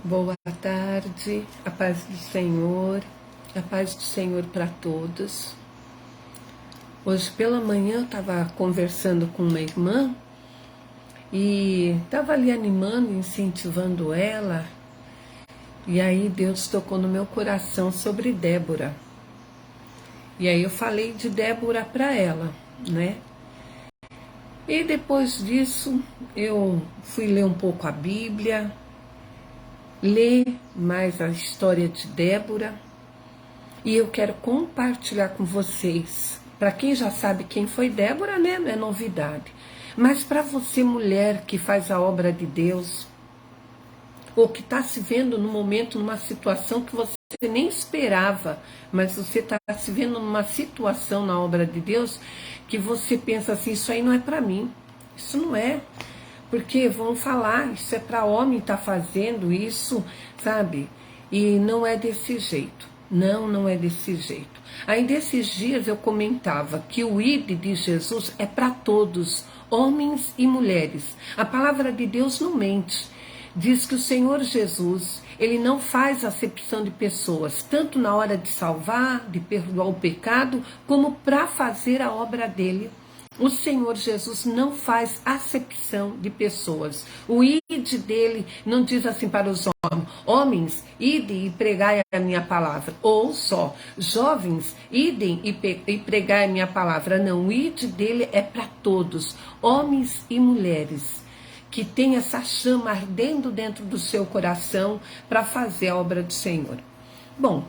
Boa tarde, a paz do Senhor para todos. Hoje pela manhã eu estava conversando com uma irmã e estava ali animando, incentivando ela, e aí Deus tocou no meu coração sobre Débora. E aí eu falei de Débora para ela, né? E depois disso eu fui ler um pouco a Bíblia, ler mais a história de Débora, e eu quero compartilhar com vocês. Para quem já sabe quem foi Débora, né? Não é novidade. Mas para você, mulher que faz a obra de Deus, ou que está se vendo no momento numa situação que você nem esperava, mas você está se vendo numa situação na obra de Deus que você pensa assim, isso aí não é para mim, isso não é. Porque vão falar, isso é para homem estar fazendo isso, sabe? E não é desse jeito. Não é desse jeito. Aí desses dias eu comentava que o ID de Jesus é para todos, homens e mulheres. A palavra de Deus não mente. Diz que o Senhor Jesus, ele não faz acepção de pessoas, tanto na hora de salvar, de perdoar o pecado, como para fazer a obra dele. O Senhor Jesus não faz acepção de pessoas. O ide dele não diz assim para os homens, idem e pregai a minha palavra. Ou só, jovens, idem e pregai a minha palavra. Não, o ide dele é para todos, homens e mulheres, que tem essa chama ardendo dentro do seu coração para fazer a obra do Senhor. Bom,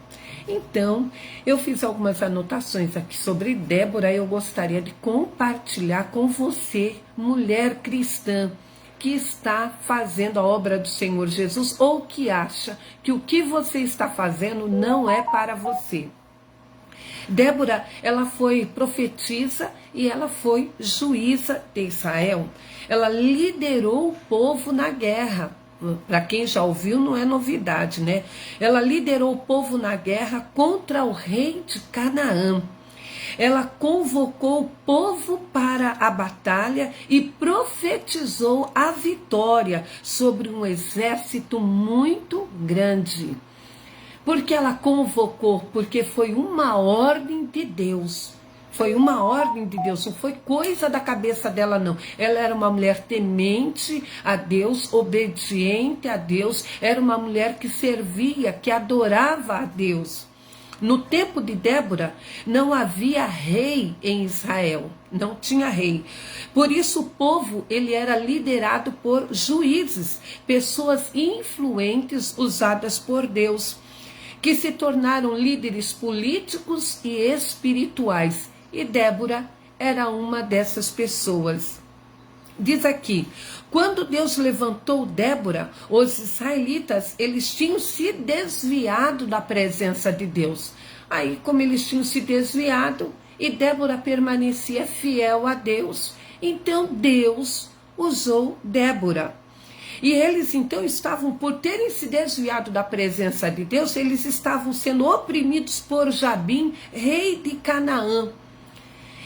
então, eu fiz algumas anotações aqui sobre Débora e eu gostaria de compartilhar com você, mulher cristã, que está fazendo a obra do Senhor Jesus ou que acha que o que você está fazendo não é para você. Débora, ela foi profetisa e ela foi juíza de Israel. Ela liderou o povo na guerra. Para quem já ouviu, não é novidade, né? Ela liderou o povo na guerra contra o rei de Canaã. Ela convocou o povo para a batalha e profetizou a vitória sobre um exército muito grande. Porque ela convocou, porque foi uma ordem de Deus. Foi uma ordem de Deus, não foi coisa da cabeça dela, não. Ela era uma mulher temente a Deus, obediente a Deus. Era uma mulher que servia, que adorava a Deus. No tempo de Débora, não havia rei em Israel. Não tinha rei. Por isso o povo, ele era liderado por juízes, pessoas influentes usadas por Deus, que se tornaram líderes políticos e espirituais. E Débora era uma dessas pessoas. Diz aqui, quando Deus levantou Débora, os israelitas, eles tinham se desviado da presença de Deus. Aí, como eles tinham se desviado, e Débora permanecia fiel a Deus, então Deus usou Débora. E eles então estavam, por terem se desviado da presença de Deus, eles estavam sendo oprimidos por Jabim, rei de Canaã.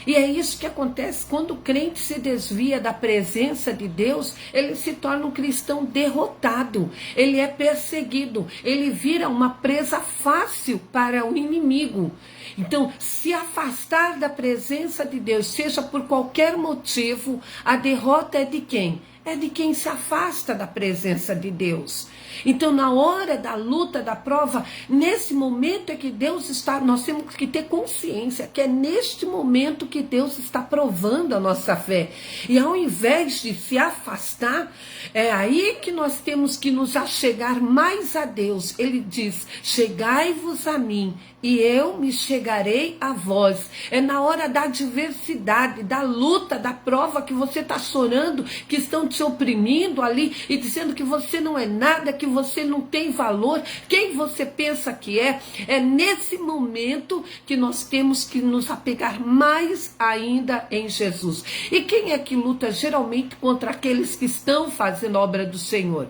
E é isso que acontece quando o crente se desvia da presença de Deus, ele se torna um cristão derrotado, ele é perseguido, ele vira uma presa fácil para o inimigo. Então, se afastar da presença de Deus, seja por qualquer motivo, a derrota é de quem? É de quem se afasta da presença de Deus. Então, na hora da luta, da prova, nesse momento é que Deus está, nós temos que ter consciência que é neste momento que Deus está provando a nossa fé. E ao invés de se afastar, é aí que nós temos que nos achegar mais a Deus. Ele diz, chegai-vos a mim, e eu me chegarei a vós. É na hora da adversidade, da luta, da prova que você está chorando, que estão te oprimindo ali e dizendo que você não é nada, que você não tem valor, quem você pensa que é. É nesse momento que nós temos que nos apegar mais ainda em Jesus. E quem é que luta geralmente contra aqueles que estão fazendo a obra do Senhor?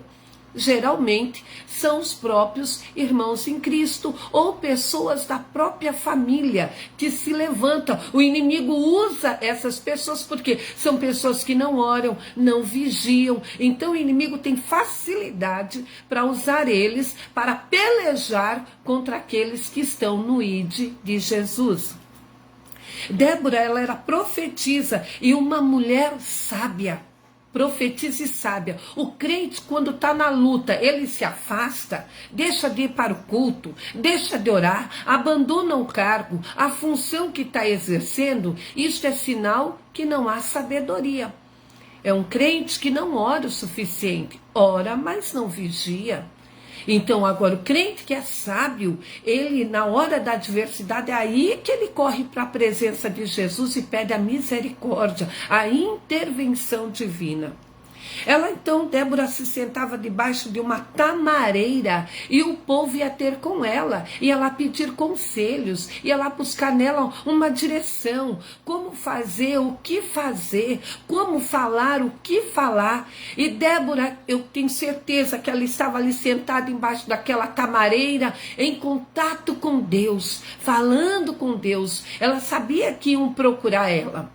Geralmente são os próprios irmãos em Cristo ou pessoas da própria família que se levantam. O inimigo usa essas pessoas porque são pessoas que não oram, não vigiam. Então o inimigo tem facilidade para usar eles para pelejar contra aqueles que estão no ID de Jesus. Débora, ela era profetisa e uma mulher sábia. Profetisa e sábia. O crente, quando está na luta, ele se afasta, deixa de ir para o culto, deixa de orar, abandona o cargo, a função que está exercendo. Isso é sinal que não há sabedoria. É um crente que não ora o suficiente. Ora, mas não vigia. Então, agora, o crente que é sábio, ele, na hora da adversidade, é aí que ele corre para a presença de Jesus e pede a misericórdia, a intervenção divina. Ela então, Débora, se sentava debaixo de uma tamareira e o povo ia ter com ela, ia lá pedir conselhos, ia lá buscar nela uma direção, como fazer, o que fazer, como falar, o que falar. E Débora, eu tenho certeza que ela estava ali sentada embaixo daquela tamareira, em contato com Deus, falando com Deus. Ela sabia que iam procurar ela.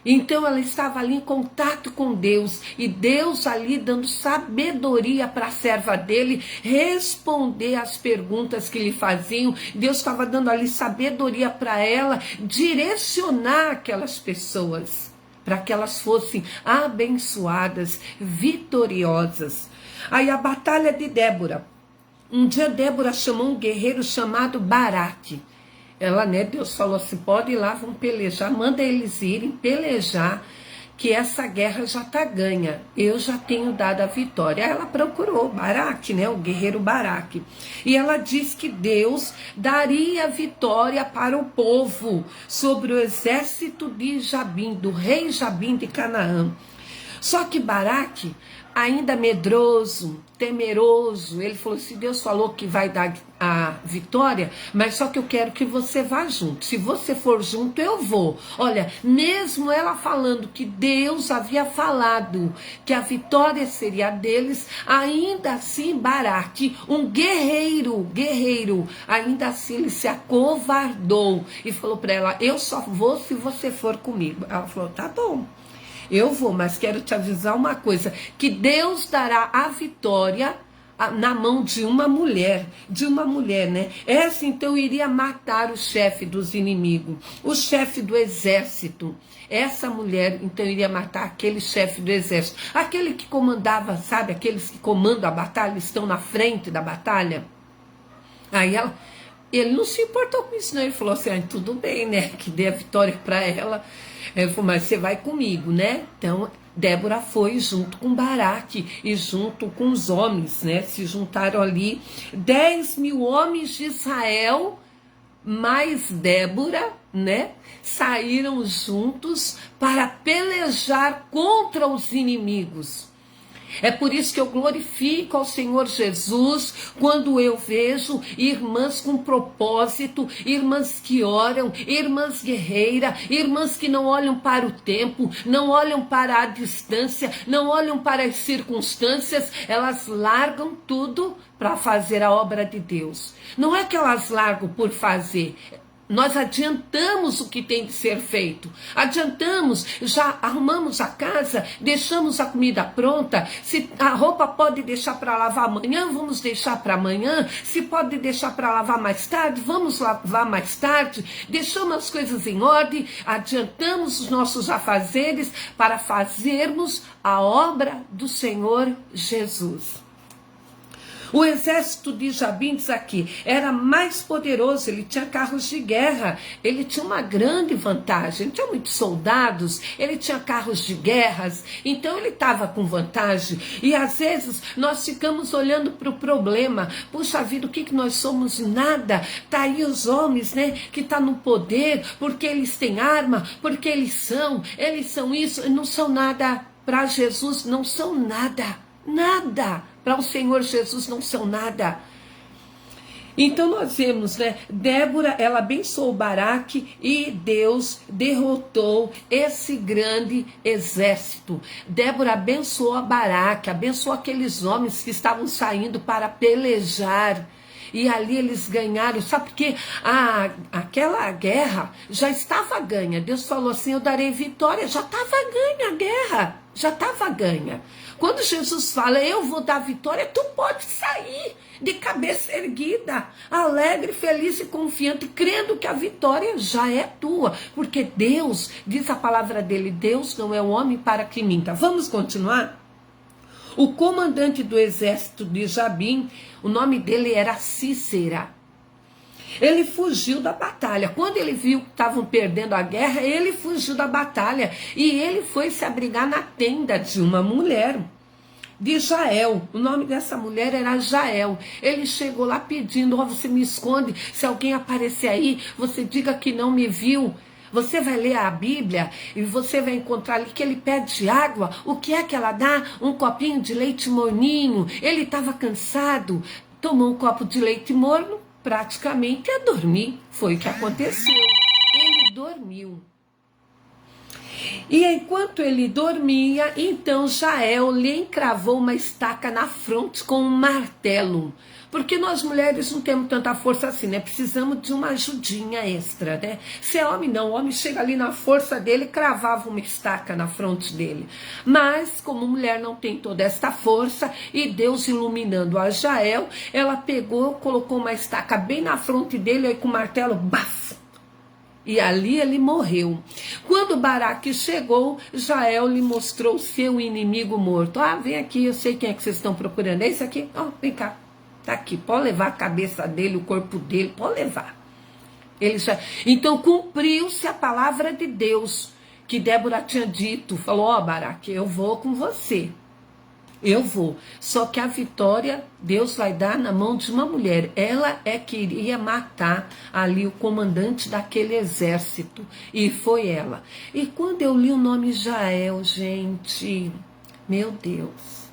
Então ela estava ali em contato com Deus, e Deus ali dando sabedoria para a serva dele responder às perguntas que lhe faziam. Deus estava dando ali sabedoria para ela direcionar aquelas pessoas, para que elas fossem abençoadas, vitoriosas. Aí a batalha de Débora. Um dia Débora chamou um guerreiro chamado Baraque. Ela, Deus falou assim, pode ir lá, vão pelejar, manda eles irem pelejar, que essa guerra já está ganha, eu já tenho dado a vitória. Aí ela procurou Baraque, o guerreiro Baraque, e ela diz que Deus daria vitória para o povo sobre o exército de Jabim, do rei Jabim de Canaã. Só que Baraque, ainda medroso, temeroso, ele falou assim, Deus falou que vai dar a vitória, mas só que eu quero que você vá junto. Se você for junto, eu vou. Olha, mesmo ela falando que Deus havia falado que a vitória seria deles, ainda assim Baraque, um guerreiro, ainda assim ele se acovardou e falou para ela, eu só vou se você for comigo. Ela falou, tá bom. Eu vou, mas quero te avisar uma coisa, que Deus dará a vitória na mão de uma mulher, Essa então iria matar o chefe dos inimigos, o chefe do exército. Essa mulher então iria matar aquele chefe do exército, aquele que comandava, sabe, aqueles que comandam a batalha, estão na frente da batalha. Aí ele não se importou com isso, não. Ele falou assim, tudo bem, que dê a vitória para ela. Ele falou, mas você vai comigo, Então, Débora foi junto com Baraque e junto com os homens, Se juntaram ali 10.000 homens de Israel, mais Débora, saíram juntos para pelejar contra os inimigos. É por isso que eu glorifico ao Senhor Jesus quando eu vejo irmãs com propósito, irmãs que oram, irmãs guerreiras, irmãs que não olham para o tempo, não olham para a distância, não olham para as circunstâncias, elas largam tudo para fazer a obra de Deus. Não é que elas largam por fazer. Nós adiantamos o que tem de ser feito, adiantamos, já arrumamos a casa, deixamos a comida pronta. Se a roupa pode deixar para lavar amanhã, vamos deixar para amanhã. Se pode deixar para lavar mais tarde, vamos lavar mais tarde. Deixamos as coisas em ordem, adiantamos os nossos afazeres para fazermos a obra do Senhor Jesus. O exército de Jabim, diz aqui, era mais poderoso, ele tinha carros de guerra, ele tinha uma grande vantagem, ele tinha muitos soldados, ele tinha carros de guerras, então ele estava com vantagem. E às vezes nós ficamos olhando para o problema, puxa vida, o que nós somos? Nada. Tá aí os homens, que estão no poder, porque eles têm arma, porque eles são isso, não são nada. Para Jesus não são nada, nada. Para o Senhor Jesus não são nada. Então nós vemos, né, Débora, ela abençoou Baraque e Deus derrotou esse grande exército. Débora abençoou a Baraque, abençoou aqueles homens que estavam saindo para pelejar. E ali eles ganharam, sabe porque aquela guerra já estava ganha. Deus falou assim, eu darei vitória, já estava ganha a guerra, já estava ganha. Quando Jesus fala, eu vou dar vitória, tu pode sair de cabeça erguida, alegre, feliz e confiante, crendo que a vitória já é tua. Porque Deus, diz a palavra dele, Deus não é um homem para que minta. Vamos continuar? O comandante do exército de Jabim, o nome dele era Cícera. Ele fugiu da batalha. Quando ele viu que estavam perdendo a guerra, ele fugiu da batalha. E ele foi se abrigar na tenda de uma mulher, de Jael. O nome dessa mulher era Jael. Ele chegou lá pedindo, você me esconde, se alguém aparecer aí, você diga que não me viu. Você vai ler a Bíblia e você vai encontrar ali que ele pede água. O que é que ela dá? Um copinho de leite morninho. Ele estava cansado, tomou um copo de leite morno, praticamente a dormir. Foi o que aconteceu. Ele dormiu. E enquanto ele dormia, então Jael lhe encravou uma estaca na fronte com um martelo. Porque nós mulheres não temos tanta força assim, né? Precisamos de uma ajudinha extra, né? Se é homem, não. O homem chega ali na força dele e cravava uma estaca na fronte dele. Mas, como mulher não tem toda esta força, e Deus iluminando a Jael, ela pegou, colocou uma estaca bem na fronte dele, aí com o martelo, bafo! E ali ele morreu. Quando Baraque chegou, Jael lhe mostrou seu inimigo morto. Ah, vem aqui, eu sei quem é que vocês estão procurando. É esse aqui? Ó, vem cá. Tá aqui, pode levar a cabeça dele, o corpo dele, pode levar. Então cumpriu-se a palavra de Deus que Débora tinha dito. Falou, ó, Baraque, eu vou com você. Eu vou. Só que a vitória Deus vai dar na mão de uma mulher. Ela é que iria matar ali o comandante daquele exército. E foi ela. E quando eu li o nome Jael, gente, meu Deus.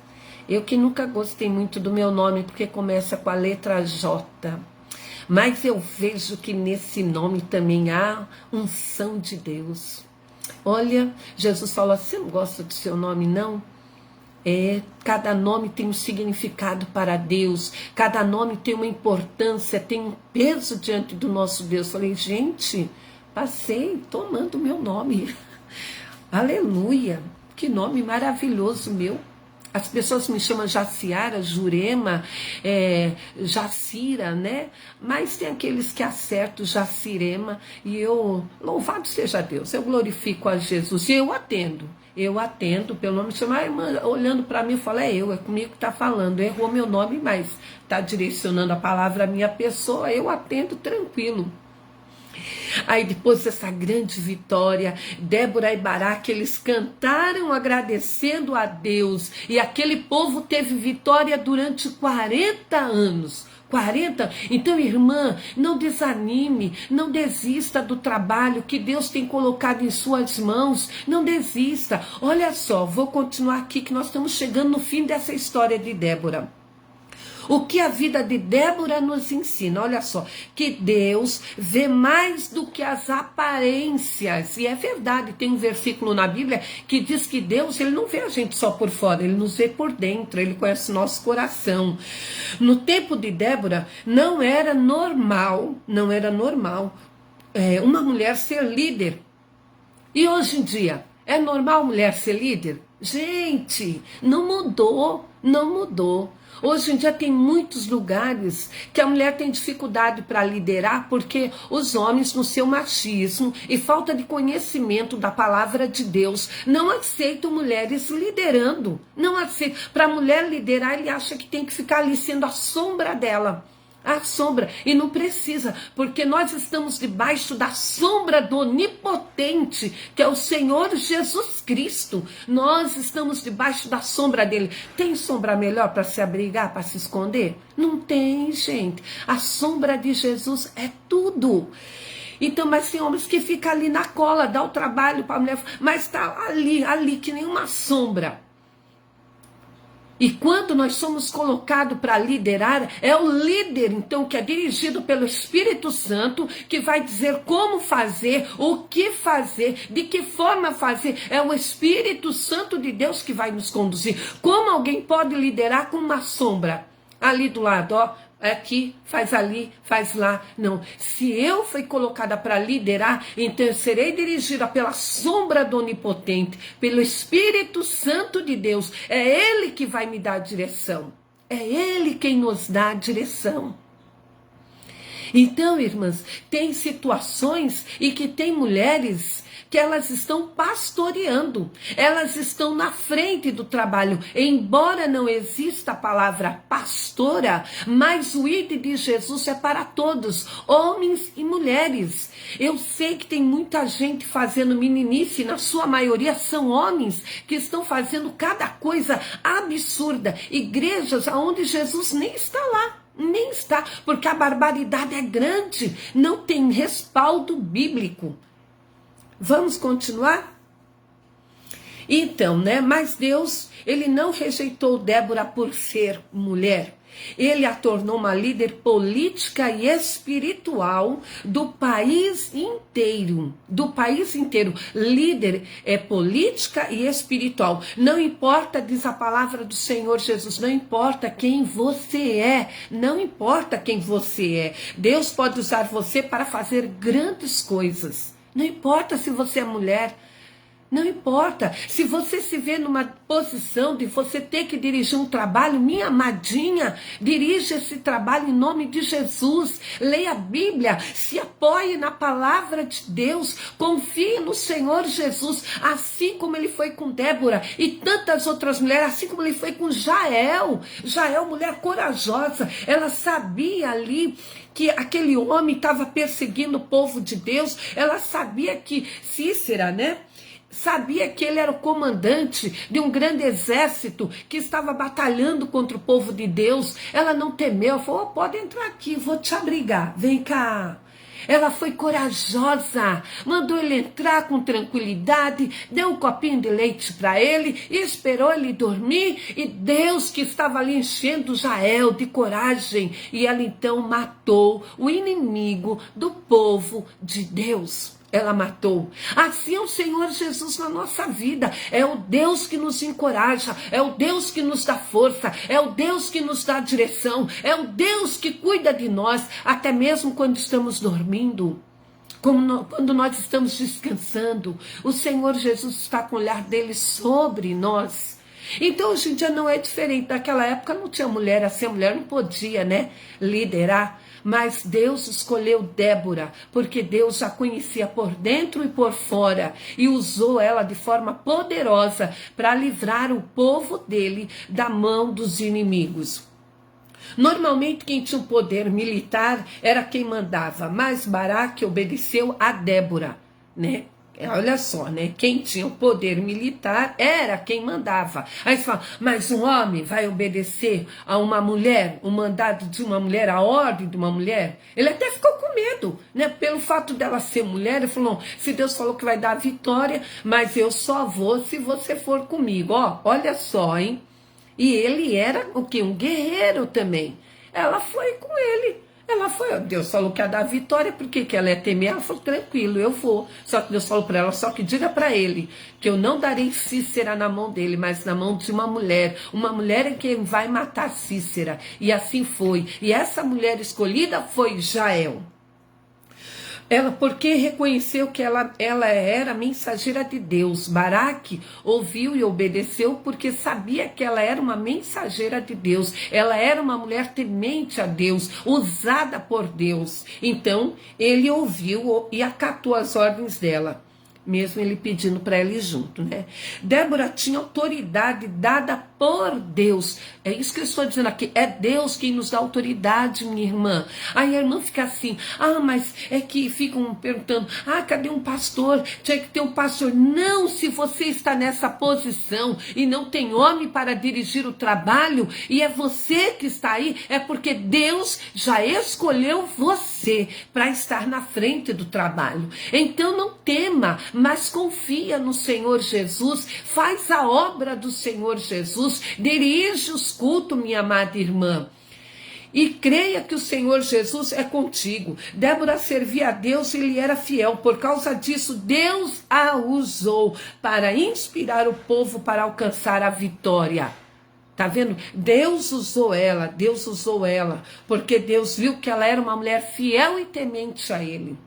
Eu que nunca gostei muito do meu nome, porque começa com a letra J. Mas eu vejo que nesse nome também há unção de Deus. Olha, Jesus falou, você não gosta do seu nome, não? Cada nome tem um significado para Deus, cada nome tem uma importância, tem um peso diante do nosso Deus. Falei, gente, passei tomando o meu nome. Aleluia, que nome maravilhoso meu. As pessoas me chamam Jaciara, Jurema, Jacira, né? Mas tem aqueles que acertam Jacirema. E eu, louvado seja Deus, eu glorifico a Jesus. E eu atendo pelo nome. Chama, irmã, olhando para mim, fala, é comigo que está falando. Errou meu nome, mas está direcionando a palavra à minha pessoa. Eu atendo tranquilo. Aí depois dessa grande vitória, Débora e Baraque, eles cantaram agradecendo a Deus. E aquele povo teve vitória durante 40 anos. 40? Então, irmã, não desanime, não desista do trabalho que Deus tem colocado em suas mãos. Não desista. Olha só, vou continuar aqui que nós estamos chegando no fim dessa história de Débora. O que a vida de Débora nos ensina, olha só, que Deus vê mais do que as aparências. E é verdade, tem um versículo na Bíblia que diz que Deus, ele não vê a gente só por fora, ele nos vê por dentro, ele conhece o nosso coração. No tempo de Débora, não era normal uma mulher ser líder. E hoje em dia, é normal mulher ser líder? Gente, não mudou. Hoje em dia tem muitos lugares que a mulher tem dificuldade para liderar porque os homens, no seu machismo e falta de conhecimento da palavra de Deus, não aceitam mulheres liderando. Não aceitam. Para a mulher liderar, ele acha que tem que ficar ali sendo a sombra dela. A sombra, e não precisa, porque nós estamos debaixo da sombra do onipotente, que é o Senhor Jesus Cristo. Nós estamos debaixo da sombra dele. Tem sombra melhor para se abrigar, para se esconder? Não tem, gente. A sombra de Jesus é tudo. Então, mas tem homens que ficam ali na cola, dá o trabalho para a mulher, mas está ali, que nem uma sombra. E quando nós somos colocados para liderar, é o líder, então, que é dirigido pelo Espírito Santo, que vai dizer como fazer, o que fazer, de que forma fazer. É o Espírito Santo de Deus que vai nos conduzir. Como alguém pode liderar com uma sombra ali do lado, ó? Aqui, faz ali, faz lá. Não. Se eu fui colocada para liderar, então eu serei dirigida pela sombra do Onipotente, pelo Espírito Santo de Deus. É Ele que vai me dar a direção. É Ele quem nos dá a direção. Então, irmãs, tem situações e que tem mulheres que elas estão pastoreando, elas estão na frente do trabalho, embora não exista a palavra pastora, mas o ID de Jesus é para todos, homens e mulheres. Eu sei que tem muita gente fazendo meninice, na sua maioria são homens que estão fazendo cada coisa absurda, igrejas onde Jesus nem está lá. Nem está, porque a barbaridade é grande, não tem respaldo bíblico. Vamos continuar? Então, né? Mas Deus, ele não rejeitou Débora por ser mulher. Ele a tornou uma líder política e espiritual do país inteiro. Do país inteiro. Líder é política e espiritual. Não importa, diz a palavra do Senhor Jesus, não importa quem você é. Não importa quem você é. Deus pode usar você para fazer grandes coisas. Não importa se você é mulher, não importa. Se você se vê numa posição de você ter que dirigir um trabalho, minha amadinha, dirija esse trabalho em nome de Jesus. Leia a Bíblia, se apoie na palavra de Deus, confie no Senhor Jesus, assim como ele foi com Débora e tantas outras mulheres, assim como ele foi com Jael. Jael, mulher corajosa, ela sabia ali que aquele homem estava perseguindo o povo de Deus, ela sabia que Cícera, né? Sabia que ele era o comandante de um grande exército que estava batalhando contra o povo de Deus. Ela não temeu, falou, pode entrar aqui, vou te abrigar, vem cá. Ela foi corajosa, mandou ele entrar com tranquilidade, deu um copinho de leite para ele e esperou ele dormir. E Deus que estava ali enchendo Jael de coragem. E ela então matou o inimigo do povo de Deus. Ela matou. Assim é o Senhor Jesus na nossa vida. É o Deus que nos encoraja. É o Deus que nos dá força. É o Deus que nos dá direção. É o Deus que cuida de nós, até mesmo quando estamos dormindo. Quando nós estamos descansando. O Senhor Jesus está com o olhar dele sobre nós. Então hoje em dia não é diferente. Naquela época não tinha mulher, assim a mulher não podia, né, liderar. Mas Deus escolheu Débora, porque Deus já conhecia por dentro e por fora, e usou ela de forma poderosa para livrar o povo dele da mão dos inimigos. Normalmente quem tinha o poder militar era quem mandava, mas Baraque obedeceu a Débora, né? Olha só, né? Quem tinha o poder militar era quem mandava. Aí você fala, mas um homem vai obedecer a uma mulher, o mandado de uma mulher, a ordem de uma mulher? Ele até ficou com medo, né? Pelo fato dela ser mulher, ele falou, se Deus falou que vai dar a vitória, mas eu só vou se você for comigo. Ó, olha só, hein? E ele era o quê? Um guerreiro também. Ela foi com ele. Ela foi, Deus falou que ia dar vitória, por que ela é temer? Ela falou, tranquilo, eu vou. Só que Deus falou para ela, só que diga para ele, que eu não darei Cícera na mão dele, mas na mão de uma mulher. Uma mulher é quem vai matar Cícera. E assim foi. E essa mulher escolhida foi Jael. Ela, porque reconheceu que ela era mensageira de Deus. Baraque ouviu e obedeceu porque sabia que ela era uma mensageira de Deus. Ela era uma mulher temente a Deus, usada por Deus. Então, ele ouviu e acatou as ordens dela. Mesmo ele pedindo para ela ir junto, né? Débora tinha autoridade dada por Deus. É isso que eu estou dizendo aqui. É Deus quem nos dá autoridade, minha irmã. Aí a irmã fica assim, mas é que ficam perguntando, cadê um pastor? Tinha que ter um pastor. Não, se você está nessa posição e não tem homem para dirigir o trabalho, e é você que está aí, é porque Deus já escolheu você. você para estar na frente do trabalho. Então não tema, mas confia no Senhor Jesus, faz a obra do Senhor Jesus, dirige os cultos, minha amada irmã. E creia que o Senhor Jesus é contigo. Débora servia a Deus e ele era fiel. Por causa disso, Deus a usou para inspirar o povo para alcançar a vitória. Tá vendo? Deus usou ela, porque Deus viu que ela era uma mulher fiel e temente a ele.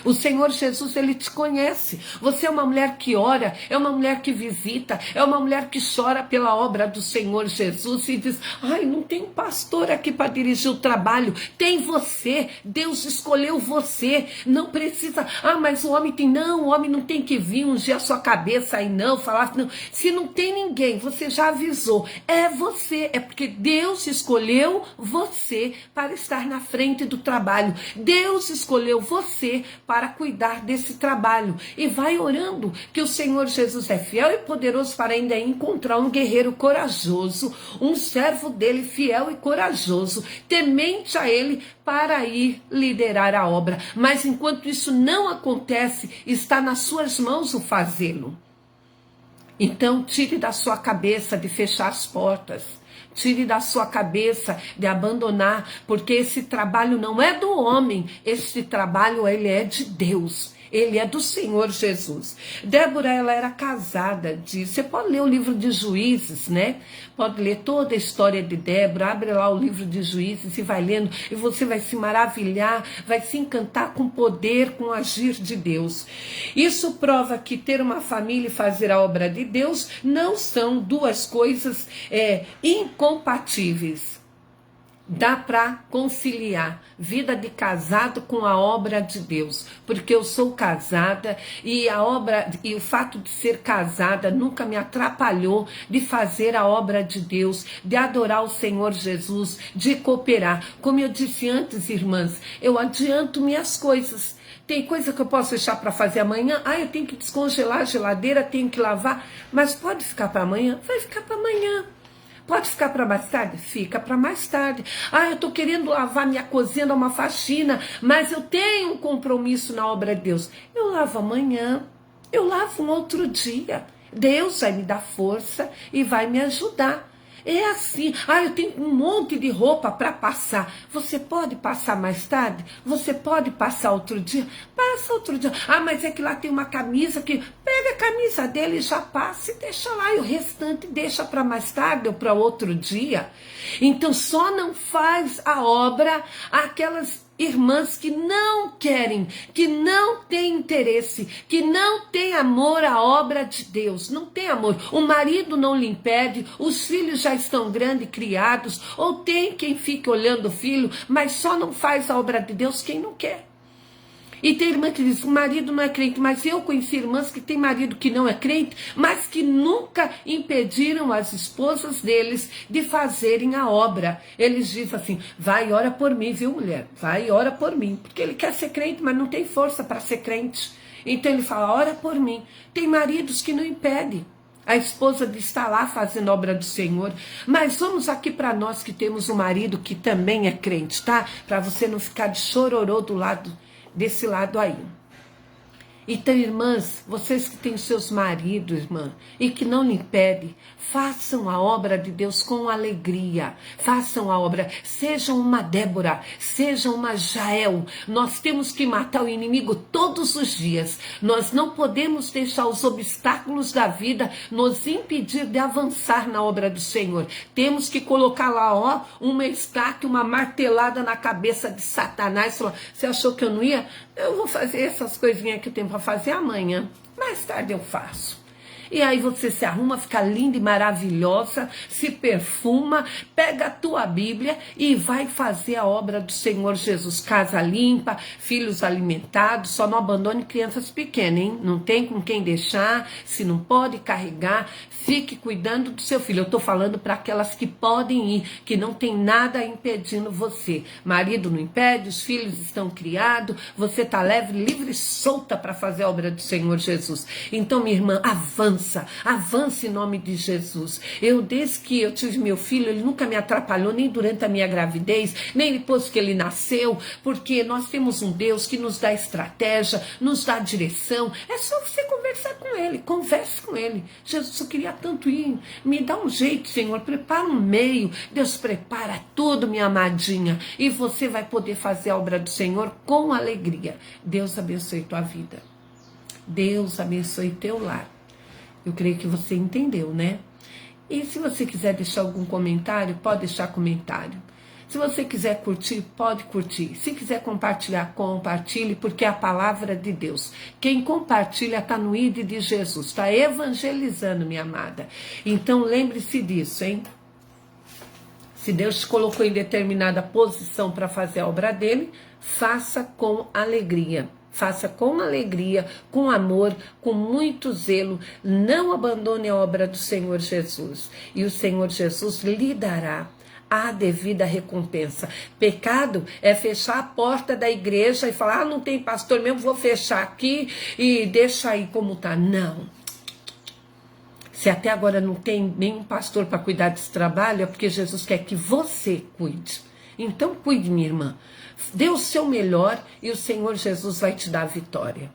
O Senhor Jesus, ele te conhece. Você é uma mulher que ora, é uma mulher que visita, é uma mulher que chora pela obra do Senhor Jesus e diz: ai, não tem um pastor aqui para dirigir o trabalho. Tem você. Deus escolheu você. Não precisa. Ah, mas o homem tem. Não, o homem não tem que vir ungir a sua cabeça aí, não, falar. Não. Se não tem ninguém, você já avisou. É você. É porque Deus escolheu você para estar na frente do trabalho. Deus escolheu você para cuidar desse trabalho. E vai orando que o Senhor Jesus é fiel e poderoso para ainda encontrar um guerreiro corajoso, um servo dele fiel e corajoso, temente a ele para ir liderar a obra. Mas enquanto isso não acontece, está nas suas mãos o fazê-lo. Então tire da sua cabeça de fechar as portas. Tire da sua cabeça de abandonar, porque esse trabalho não é do homem, esse trabalho ele é de Deus. Ele é do Senhor Jesus. Débora, ela era casada. Você pode ler o livro de Juízes, né? Pode ler toda a história de Débora. Abre lá o livro de Juízes e vai lendo. E você vai se maravilhar, vai se encantar com o poder, com o agir de Deus. Isso prova que ter uma família e fazer a obra de Deus não são duas coisas incompatíveis. Dá para conciliar vida de casado com a obra de Deus, porque eu sou casada e a obra e o fato de ser casada nunca me atrapalhou de fazer a obra de Deus, de adorar o Senhor Jesus, de cooperar. Como eu disse antes, irmãs, eu adianto minhas coisas. Tem coisa que eu posso deixar para fazer amanhã. Ah, eu tenho que descongelar a geladeira, tenho que lavar, mas pode ficar para amanhã? Vai ficar para amanhã. Pode ficar para mais tarde? Fica para mais tarde. Ah, eu estou querendo lavar minha cozinha, dar uma faxina, mas eu tenho um compromisso na obra de Deus. Eu lavo amanhã, eu lavo um outro dia. Deus vai me dar força e vai me ajudar. É assim. Ah, eu tenho um monte de roupa para passar. Você pode passar mais tarde? Você pode passar outro dia? Passa outro dia. Ah, mas é que lá tem uma camisa que... Pega a camisa dele e já passa e deixa lá. E o restante deixa para mais tarde ou para outro dia. Então só não faz a obra aquelas irmãs que não querem, que não têm interesse, que não têm amor à obra de Deus, não tem amor. O marido não lhe impede, os filhos já estão grandes, criados, ou tem quem fique olhando o filho, mas só não faz a obra de Deus quem não quer. E tem irmã que diz, o marido não é crente, mas eu conheci irmãs que tem marido que não é crente, mas que nunca impediram as esposas deles de fazerem a obra. Eles dizem assim, vai e ora por mim, viu mulher? Vai e ora por mim. Porque ele quer ser crente, mas não tem força para ser crente. Então ele fala, ora por mim. Tem maridos que não impedem a esposa de estar lá fazendo a obra do Senhor. Mas vamos aqui para nós que temos um marido que também é crente, tá? Para você não ficar de chororô desse lado aí. Então, irmãs, vocês que têm seus maridos, irmã, e que não lhe impedem, façam a obra de Deus com alegria. Façam a obra. Sejam uma Débora, sejam uma Jael. Nós temos que matar o inimigo todos os dias. Nós não podemos deixar os obstáculos da vida nos impedir de avançar na obra do Senhor. Temos que colocar lá, ó, uma estaca, uma martelada na cabeça de Satanás. Você achou que eu não ia? Eu vou fazer essas coisinhas que eu tenho para fazer amanhã. Mais tarde eu faço. E aí você se arruma, fica linda e maravilhosa, se perfuma, pega a tua Bíblia e vai fazer a obra do Senhor Jesus. Casa limpa, filhos alimentados, só não abandone crianças pequenas, hein? Não tem com quem deixar, se não pode carregar, fique cuidando do seu filho. Eu estou falando para aquelas que podem ir, que não tem nada impedindo você. Marido não impede, os filhos estão criados, você está livre e solta para fazer a obra do Senhor Jesus. Então, minha irmã, avança. avança em nome de Jesus. Desde que eu tive meu filho, ele nunca me atrapalhou, nem durante a minha gravidez, nem depois que ele nasceu, porque nós temos um Deus que nos dá estratégia, nos dá direção. É só você conversar com ele, converse com ele. Jesus, eu queria tanto ir, me dá um jeito, Senhor, prepara um meio. Deus prepara tudo, minha amadinha, e você vai poder fazer a obra do Senhor com alegria. Deus abençoe tua vida. Deus abençoe teu lar. Eu creio que você entendeu, né? E se você quiser deixar algum comentário, pode deixar comentário. Se você quiser curtir, pode curtir. Se quiser compartilhar, compartilhe, porque é a palavra de Deus. Quem compartilha está no ID de Jesus, está evangelizando, minha amada. Então lembre-se disso, hein? Se Deus te colocou em determinada posição para fazer a obra dele, faça com alegria. Faça com alegria, com amor, com muito zelo. Não abandone a obra do Senhor Jesus. E o Senhor Jesus lhe dará a devida recompensa. Pecado é fechar a porta da igreja e falar, não tem pastor mesmo, vou fechar aqui e deixa aí como tá. Não. Se até agora não tem nenhum pastor para cuidar desse trabalho, é porque Jesus quer que você cuide. Então cuide, minha irmã. Dê o seu melhor e o Senhor Jesus vai te dar a vitória.